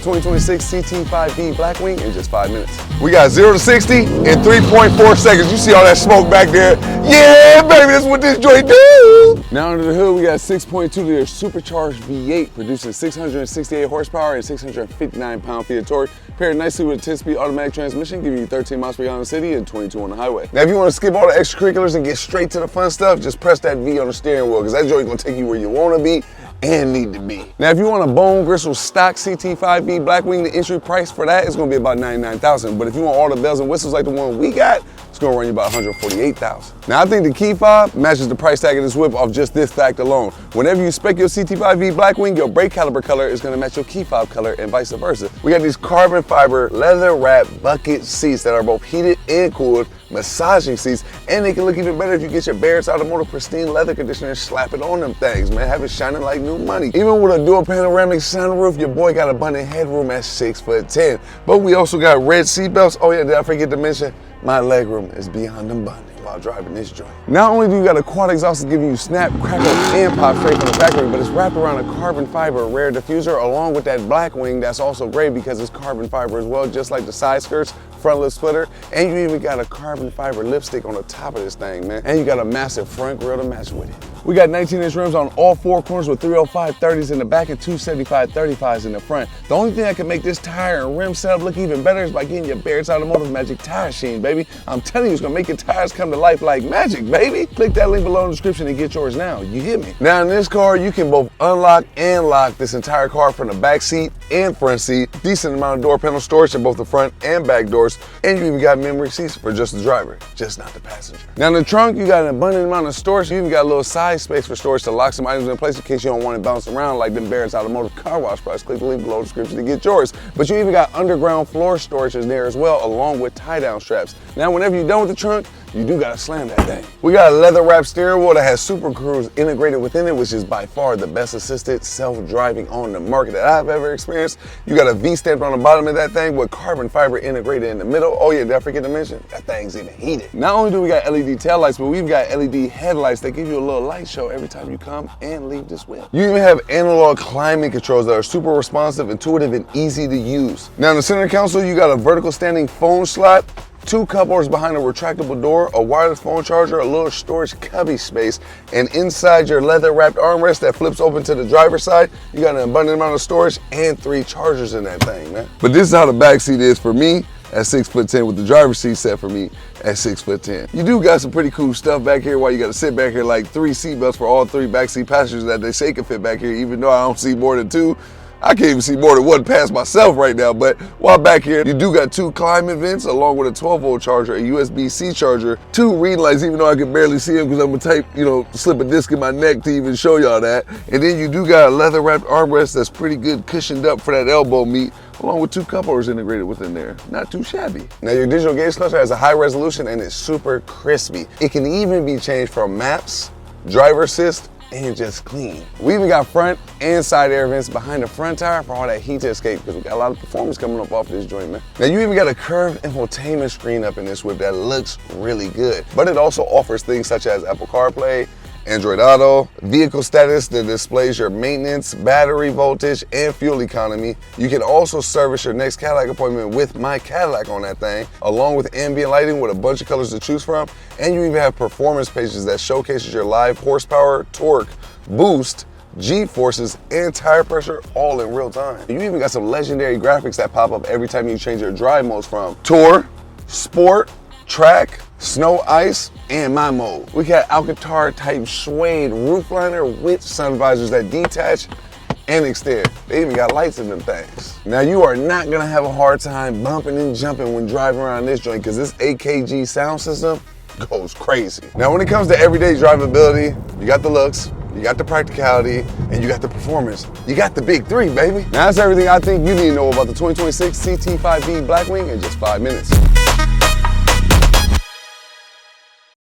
2026 CT5-V Blackwing in just 5 minutes. We got 0 to 60 in 3.4 seconds. You see all that smoke back there? Yeah, baby, that's what this joint do. Now under the hood, we got 6.2 liter supercharged V8 producing 668 horsepower and 659 pound-feet of torque, paired nicely with a 10-speed automatic transmission, giving you 13 miles per gallon in the city and 22 on the highway. Now, if you want to skip all the extracurriculars and get straight to the fun stuff, just press that V on the steering wheel, because that joint's gonna take you where you want to be and need to be. Now, if you want a bone gristle stock CT5-V Blackwing, the entry price for that is gonna be about $99,000. But if you want all the bells and whistles like the one we got, it's gonna run you about $148,000. Now, I think the key fob matches the price tag of this whip off just this fact alone. Whenever you spec your CT5-V Blackwing, your brake caliper color is gonna match your key fob color and vice versa. We got these carbon fiber leather wrapped bucket seats that are both heated and cooled, massaging seats, and they can look even better if you get your Barrett's Automotive pristine leather conditioner and slap it on them things, man. Have it shining like new money. Even with a dual panoramic sunroof, your boy got abundant headroom at 6'10". But we also got red seat belts. Oh yeah, did I forget to mention, my legroom is beyond abundant while driving this joint. Not only do you got a quad exhaust that's giving you snap, crackle, and pop straight from the factory, but it's wrapped around a carbon fiber rear diffuser along with that Blackwing that's also great because it's carbon fiber as well, just like the side skirts, front lip splitter, and you even got a carbon fiber lipstick on the top of this thing, man. And you got a massive front grille to match with it. We got 19-inch rims on all four corners with 305 30s in the back and 275 35s in the front. The only thing that can make this tire and rim setup look even better is by getting your Barrett's Automotive Magic Tire Sheen, baby. I'm telling you, it's gonna make your tires come to life like magic, baby. Click that link below in the description and get yours now. You hear me? Now in this car, you can both unlock and lock this entire car from the back seat and front seat. Decent amount of door panel storage in both the front and back doors. And you even got memory seats for just the driver, just not the passenger. Now in the trunk, you got an abundant amount of storage. You even got a little side space for storage to lock some items in place in case you don't want it bouncing around like them Barrett's Automotive car wash products. Click the link below in the description to get yours. But you even got underground floor storage in there as well, along with tie-down straps. Now whenever you're done with the trunk, you do gotta slam that thing. We got a leather wrapped steering wheel that has Super Cruise integrated within it, which is by far the best assisted self-driving on the market that I've ever experienced. You got a V stamp on the bottom of that thing with carbon fiber integrated in the middle. Oh yeah, did I forget to mention? That thing's even heated. Not only do we got LED taillights, but we've got LED headlights that give you a little light show every time you come and leave this whip. You even have analog climate controls that are super responsive, intuitive, and easy to use. Now in the center console, you got a vertical standing phone slot, 2 cup holders behind a retractable door, a wireless phone charger, a little storage cubby space, and inside your leather wrapped armrest that flips open to the driver's side, you got an abundant amount of storage and 3 chargers in that thing, man. But this is how the back seat is for me at 6'10", with the driver's seat set for me at 6'10". You do got some pretty cool stuff back here while you got to sit back here, like 3 seat belts for all 3 backseat passengers that they say can fit back here, even though I don't see more than 2. I can't even see more than 1 past myself right now, but while back here, you do got 2 climate vents along with a 12-volt charger, a USB-C charger, 2 read lights, even though I can barely see them because I'm gonna slip a disc in my neck to even show y'all that. And then you do got a leather-wrapped armrest that's pretty good cushioned up for that elbow meat, along with 2 cup holders integrated within there. Not too shabby. Now your digital gauge cluster has a high resolution and it's super crispy. It can even be changed from maps, driver assist, and just clean. We even got front and side air vents behind the front tire for all that heat to escape, because we got a lot of performance coming up off this joint, man. Now you even got a curved infotainment screen up in this whip that looks really good, but it also offers things such as Apple CarPlay, Android Auto, vehicle status that displays your maintenance, battery voltage, and fuel economy. You can also service your next Cadillac appointment with My Cadillac on that thing, along with ambient lighting with a bunch of colors to choose from. And you even have performance pages that showcases your live horsepower, torque, boost, G-forces, and tire pressure all in real time. You even got some legendary graphics that pop up every time you change your drive modes from Tour, Sport, Track, Snow, Ice, and my mode. We got Alcantara type suede roof liner with sun visors that detach and extend. They even got lights in them things. Now you are not gonna have a hard time bumping and jumping when driving around this joint, because this AKG sound system goes crazy. Now when it comes to everyday drivability, you got the looks, you got the practicality, and you got the performance. You got the big 3, baby. Now that's everything I think you need to know about the 2026 CT5-V Blackwing in just 5 minutes.